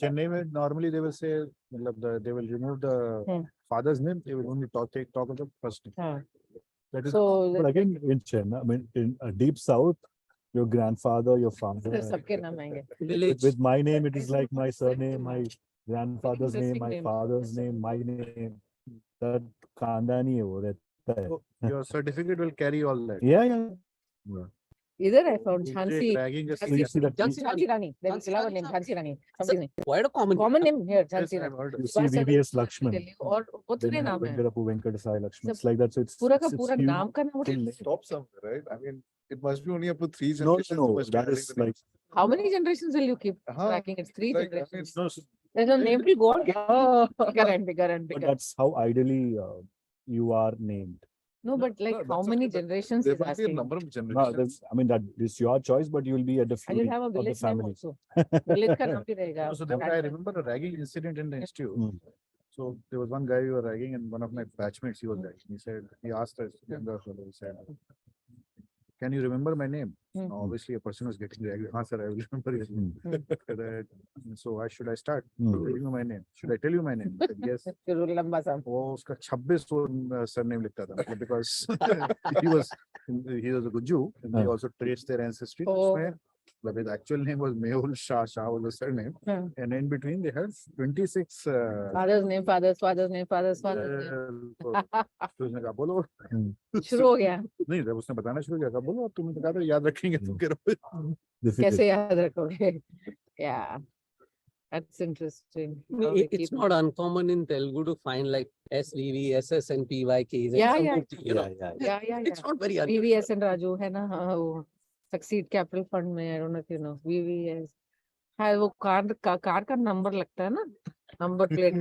Chennai mein normally they will say, they will remove the father's name. They will only talk of the first name. That is, but again, in Chennai, I mean, in deep south, your grandfather, your father. With my name, it is like my surname, my grandfather's name, my father's name, my name. That khandani hai wo rehta hai. So your certificate will carry all that. Yeah. Either I found Jhansi. Jhansi Rani. There is a name, Jhansi Rani. Quite a common name here, Jhansi Rani. You see VVS Lakshman. Or what's the name? Venkatesai Lakshman. It's like that. So it's pura naam ka naam stop somewhere, right? I mean, it must be only up to 3 generations. No, that is like. How many generations will you keep tracking? It's 3 generations. No, there's no name to go on. Oh, bigger and bigger. But that's how ideally you are named. No, but like No, how that's many okay, but generations There is must be a asking? number of No, generations. that's, I mean, that is your choice, but you will be at the I will feet have a of the village name family. also. Village ka naam bhi rahega. So there, I remember a ragging incident in the institute. Hmm. So there was one guy we were ragging, and one of my batchmates, he was ragging. He said, he asked us, younger fellow, he said, "Can you remember my name?" Hmm. Now, obviously, a person was getting ragged. "Ah, sir, I will remember your name." Hmm. That, so should I start Hmm. telling you my name? Should I tell you my name? He said, yes. फिर वो लंबा सा. वो उसका 26 surname लिखता था मतलब because he was a good Jew and he हाँ. also traced their ancestry. Oh. उसमें मतलब his actual name was Mehul Shah. Shah was the surname, Hmm. and in between they have 26. Father's name, father's name, father's name. तो उसने कहा बोलो शुरू हो गया. नहीं जब उसने बताना शुरू किया कहा बोलो अब तुम्हें तो कहा था याद रखेंगे तुम कह रहे हो Difficult. कैसे याद रखोगे? Yeah, that's interesting. How they It's keep- not uncommon in Telugu to find like SVV, SS and PYKs. and Yeah, some yeah. of the, you know, Yeah. it's not very unusual. VVS and Raju है ना, हाँ, वो Succeed Capital Fund में, I don't know if you know, VVS. हाँ, वो car का number लगता है ना, number plate.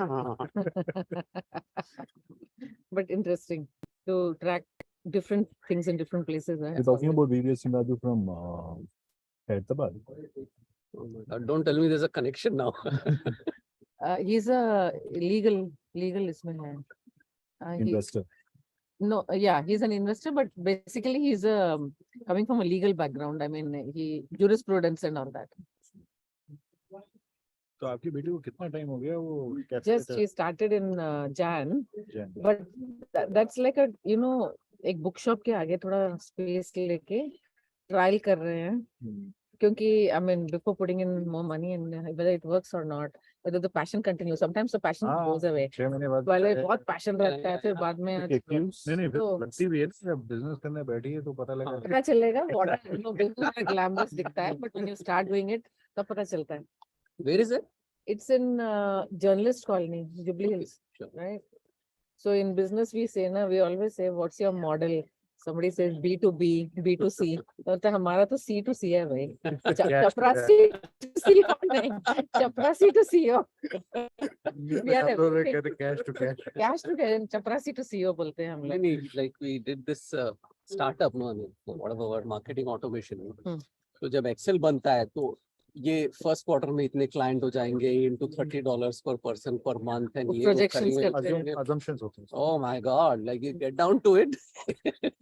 But interesting to track different things in different places. You're talking about VVS Raju from Hyderabad. Oh my God, don't tell me there's a connection now. He's a legal इसमें है. He- Investor. No, yeah, he's an investor, but basically he's coming from a legal background. I mean, he jurisprudence and all that. तो आपकी बेटी को कितना time हो गया वो Just she started in Jan, but that's like a, you know, एक book shop के आगे थोड़ा space लेके trial कर रहे हैं. क्योंकि I mean, before putting in more money and whether it works or not, whether the passion continues. Sometimes the passion goes away. 6 महीने बाद पहले बहुत passion रहता है, फिर बाद में नहीं तो लगती भी है जब बिजनेस करने बैठी है तो पता लगा पता चलेगा. What no business में glamorous दिखता है, but when you start doing it, तब पता चलता है. Where is it? It's in journalist colony, Jubilee Hills, Sure. right? So in business we say ना, we always say, what's your model? Somebody says B2B, B2C. तो हमारा तो C2C है भाई. चपरासी to CEO नहीं, चपरासी to CEO. We are everything. Cash to cash Cash to cash, चपरासी to CEO बोलते हैं हम लोग. Like we did this startup, no, I mean, whatever word, marketing automation. तो जब Excel बनता है तो ये फर्स्ट क्वार्टर में इतने क्लाइंट हो जाएंगे into $30 per person per month and ये वो Projections करेंगे. करते हैं. assumptions होते हैं Oh my God, like you get down to it,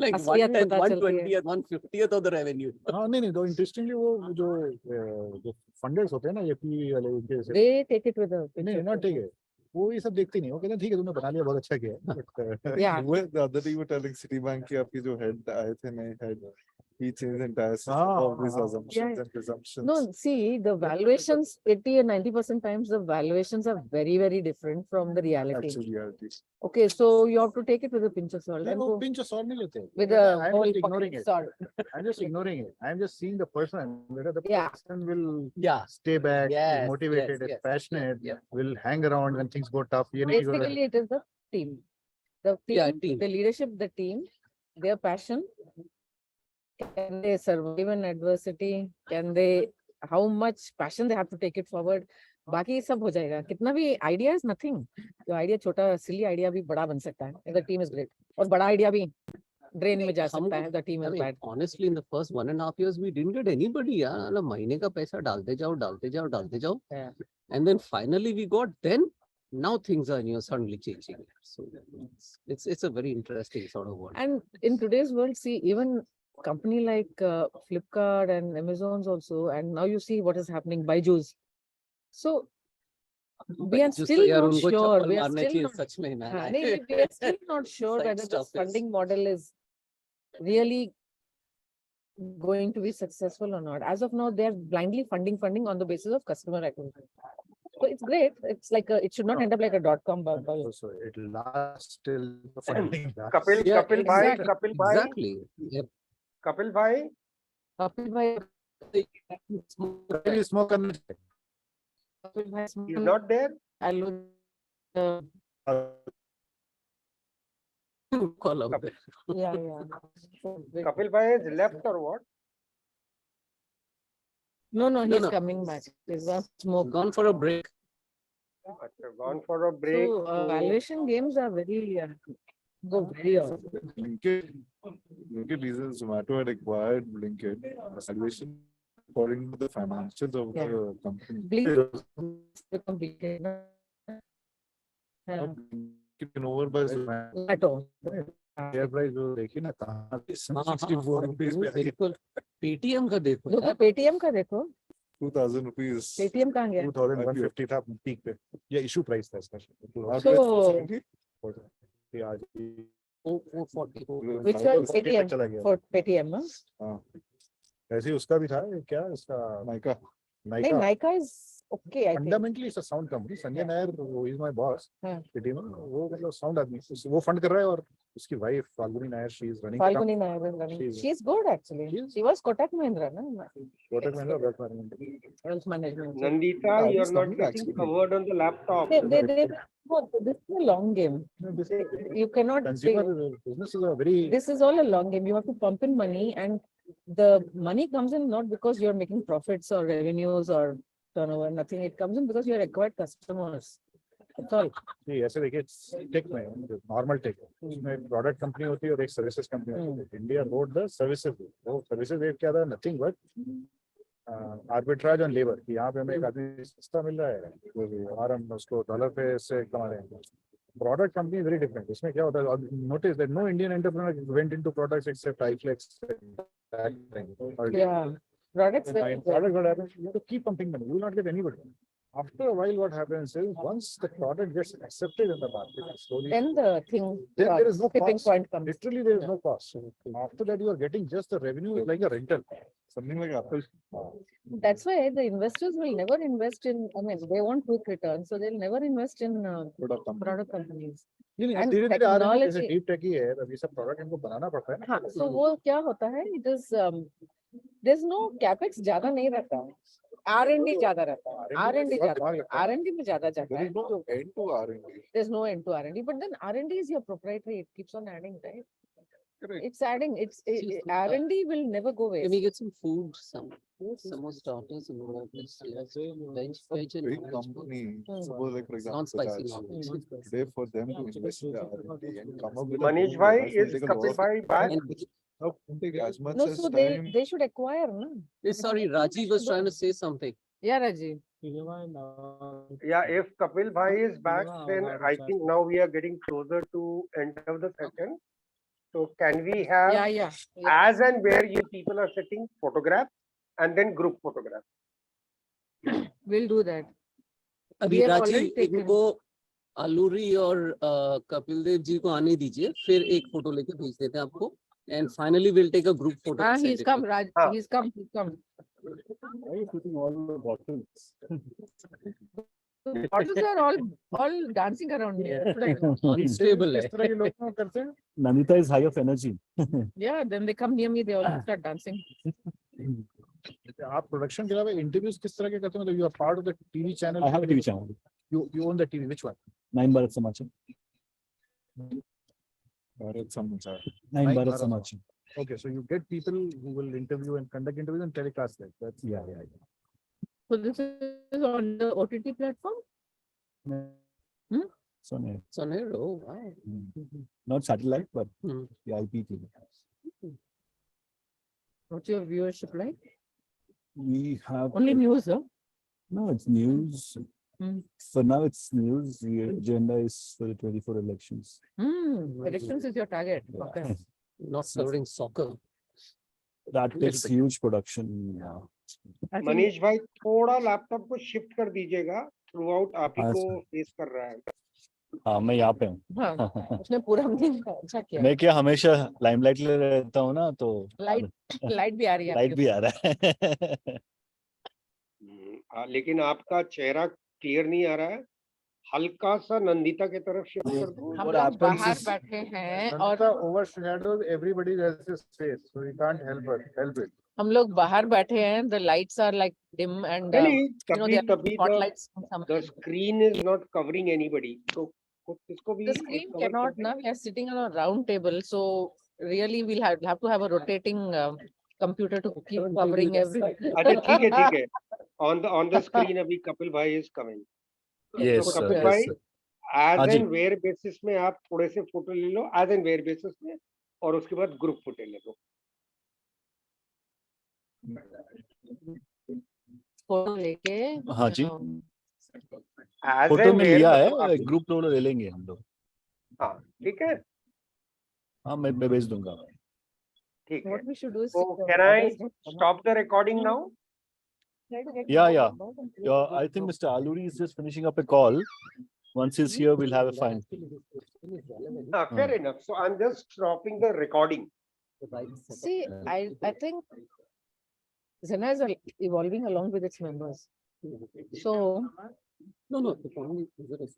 like असलियत 1/10, पता चलती है. 1/20th, 1/50th of the revenue. हाँ नहीं तो इंटरेस्टिंगली वो जो फंडर्स होते हैं ना ये पी वाले उनके से They take it with a नहीं नॉट ठीक है वो ये सब देखते नहीं वो कहते हैं ठीक है तुमने बना लिया बहुत अच्छा किया but Yeah. The other day you were telling Citibank कि आपकी जो head आए थे नए head, he changed entire system हाँ, of these हाँ. assumptions Yeah. and presumptions. No, see, the valuations, 80 and 90% times, the valuations are very, very different from the reality. Actual reality. Okay, so you have to take it with a pinch of salt. नहीं And वो go pinch of salt नहीं लेते with a I'm whole just pocket ignoring of it salt. I'm just ignoring it I'm just seeing the person whether the Yeah. person will Yeah. stay back Yes, is motivated yes, is yes, passionate yeah. will hang around when things go tough ये नहीं कि वो- Basically, it is the team. The team, Yeah, team. the leadership, the team, their passion. Can they survive in adversity? Can they, how much passion they have to take it forward? बाकी सब हो जाएगा. कितना भी idea is nothing. जो idea छोटा silly idea भी बड़ा बन सकता है. If the team is great. और बड़ा idea भी drain में जा सकता है. The team I is mean, bad. honestly, in the first 1.5 years, we didn't get anybody. यार मतलब महीने का पैसा डालते जाओ. Yeah. And then finally we got. Then now things are suddenly changing. So it's a very interesting sort of world. And in today's world, see, even company like Flipkart and Amazon's also, and now you see what is happening by Jews. So we are जो still यार not उनको sure. Chappal We are मारने still चाहिए not, सच में man. हाँ, नहीं, we are still not sure Side whether stuff this is- funding model is really going to be successful or not. As of now, they are blindly funding on the basis of customer acquisition. So it's great. It's like it should not end up like a .com bubble. so it'll last till the funding lasts. Kapil, Yeah, Kapil bhai, exactly. Kapil bhai, Exactly. Yep. Kapil bhai. Kapil bhai, Really smoke करना चाहिए. Kapil bhai, He's not there. I'll look, Call out there. yeah. Kapil bhai has left or what? No, he's no. coming back. He's on smoke. Gone for a break. Achha, gone for a break. So valuation games are very go very on. Blinkit reasons Zomato had acquired Blinkit. Valuation according to the financials of Yeah. the company. Become big, no? Yeah. Taken over by Zomato. Zomato. Share price जो देखिए ना कहाँ से 64 rupees पे आई है। बिल्कुल Paytm का देखो देखो यार, पेटीएम का देखो 2000 rupees. पेटीएम कहाँ गया 2150 था पीक पे, ये इशू प्राइस था इसका। So- ये आज 440 which one पेटीएम पेटीएम चला गया। for पेटीएम हाँ? हाँ, ऐसे ही उसका भी था, क्या इसका नाइका. नहीं Nykaa. Nykaa is okay I think. Fundamentally it's a sound company. Sanjay Nair वो इज माय बॉस हाँ। सिटी में, वो मतलब साउंड आदमी, वो फंड कर रहा है, और उसकी wife Falguni Nair, she is running Falguni Nair is running. She's- She's good actually. She's- She was Kotak Mahindra, no? Kotak Mahindra wealth management. Wealth management. Nandita, Yeah, you're this not company getting actually- covered on the laptop. This is a long game. You cannot. Consumer business is a very This is all a long game. You have to pump in money, and the money comes in not because you're making profits or revenues or turnover. Nothing. It comes in because you're acquired customers. That's all. जी, ऐसे देखिए take में normal take उसमें product company होती है और एक services company होती है। इंडिया रोड द सर्विसेज, वो सर्विसेज रेट क्या था, nothing but arbitrage on labour, कि यहाँ पे हमें एक आदमी सस्ता मिल रहा है और हम उसको डॉलर पे से कमा रहे हैं। Product company very different. इसमें क्या होता है, notice that no Indian entrepreneur went into products except iFlex or Yeah. Products. product what happens, you have to keep pumping money, you will not get anybody. After a while what happens is once the product gets accepted in the market slowly, Then the thing. then there is no tipping cost. point comes. Literally there is no cost. After that you are getting just the revenue is like a rental. Something like Apple. That's why the investors will never invest in. I mean, they want quick returns, so they'll never invest in Product company. product companies. नहीं And धीरे धीरे आ रहे हैं, जैसे technology- deep tech ही है, अभी सब product इनको बनाना पड़ता है ना। हाँ, so वो क्या होता है? It is there's no capex ज्यादा नहीं रहता है, R&D ज्यादा रहता है, R&D ज्यादा, R&D में ज्यादा जाता There है. is no end to R&D. There's no end to R&D, but then R&D is your proprietary. It keeps on adding, right? Correct. It's adding. R&D will never go Can waste. we get some food, some more starters and all this? Yes. Veg and Big non-veg. company, Hmm. suppose like for example, Non-spicy, Bajaj, non-veg. today for them to invest in the R&D and come up with a Manish new bhai, device will is take a lot Kapil of bhai back? And now, won't take as much No, as so time. they should acquire, no? sorry, Rajiv was trying to say something. Yeah, Rajiv. Yeah, if Kapil bhai is back, then I think now we are getting closer to end of the session. So can we have, Yeah, yeah. as and where you people are sitting, photograph and then group photograph? We'll do that. अभी We have already Rajiv taken- इनको आलूरी और कपिल देव जी को आने दीजिए, फिर एक photo लेके भेज देते हैं आपको, and finally we'll take a group photo. Ah, and send he's it come, to Raj. Ah. He's come. He's come. Why are you putting all the bottles? The bottles are all dancing around me. Yeah. That's what I know. you. Unstable किस है. तरह के लोग करते हैं? Namita is high of energy. Yeah, then they come near me, they all start dancing. आप production के अलावा इंटरव्यूज किस तरह के करते हैं? मतलब you are part of the TV channel. I have a TV channel, You own the TV, which one? 9 Bharat Samachar. Bharat Samachar. 9 Nine Bharat Bharat. Samachar. Okay, so you get people who will interview and conduct interviews and telecast that. That's Yeah. So this is on the OTT platform? So, no, Sonero, oh wow. not satellite, but Hmm. the IPTV. What's your viewership like? We have Only news, huh? no, it's news. Hmm. For now, it's news. The agenda is for the 24 elections. Elections is your target. Okay. Not covering soccer. That takes huge production. I think- Manish भाई थोड़ा laptop को shift कर दीजिएगा, through out आप ही हाँ, को face कर रहा है. हाँ, मैं यहाँ पे हूँ। हाँ, उसने पूरा दिन अच्छा किया. मैं क्या हमेशा लाइमलाइट में रहता हूँ ना, तो लाइट भी आ रही है. लाइट भी आ रहा है। लेकिन आपका चेहरा क्लियर नहीं आ रहा है, हल्का सा नंदिता की तरफ शिफ्ट कर दो. हम What लोग happens बाहर is- बैठे हैं Nandita और overshadows everybody else's face, so you can't help it. हम लोग बाहर बैठे हैं. The lights are like dim and नहीं, you know तभी there are तभी spotlights. the screen is not covering anybody. So इसको भी The screen cover cannot, कर दे. now we are sitting on a round table, so really we'll have to have a rotating computer to keep covering everything. अच्छा ठीक है. On the screen अभी कपिल भाई is coming. Yes, So sir. Kapil Yes, bhai, sir. एज हाँ जी। And where basis में आप थोड़े से फोटो ले लो एज एंड वेयर बेसिस में, और उसके बाद ग्रुप फोटो ले लो। फोटो लेके हाँ जी। एज फोटो एंड में वेयर लिया मतलब है, आप, ग्रुप फोटो ले लेंगे हम लोग। हाँ ठीक है, हाँ मैं भेज दूंगा। ठीक है। what we should do is So can I stop the recording now? Yeah. I think Mr. Aluri is just finishing up a call. Once he's here, we'll have a fine. Fair enough. So I'm just stopping the recording. See, I think XENA is evolving along with its members. So No. The point is,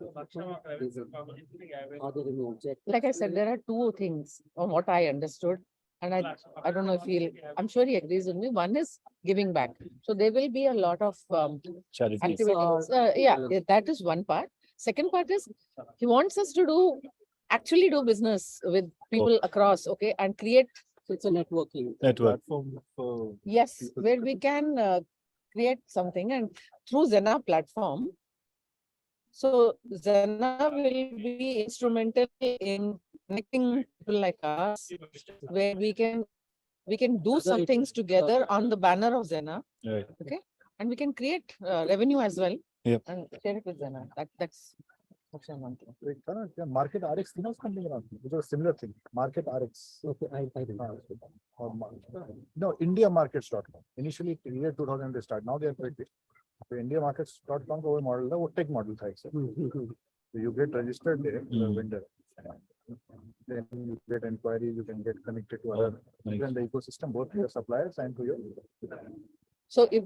are there any objects? like I said, there are two things on what I understood. And I don't know if I'm sure he agrees with me. One is giving back. So there will be a lot of Charity. activities. That is one part. Second part is he wants us to actually do business with people across, okay, and create. So it's a networking. Network. Platform for Yes, people where to- we can create something, and through XENA platform. So XENA will be instrumental in connecting people like us, where we can do some things together on the banner of XENA, Right. and we can create revenue as well. Yep. And share it with XENA. That's I'm wanting. Market RX, something around, which was a similar thing. Market RX. Okay, I didn't. No, IndiaMarkets.com. Initially, year 2000 they start. Now they are quite big. So IndiaMarkets.com का वो model था, वो tech model था एक से. So you get registered there, you're a vendor. Then you get inquiries, you can get connected to other, Nice. and the ecosystem, both to your suppliers and to your. So if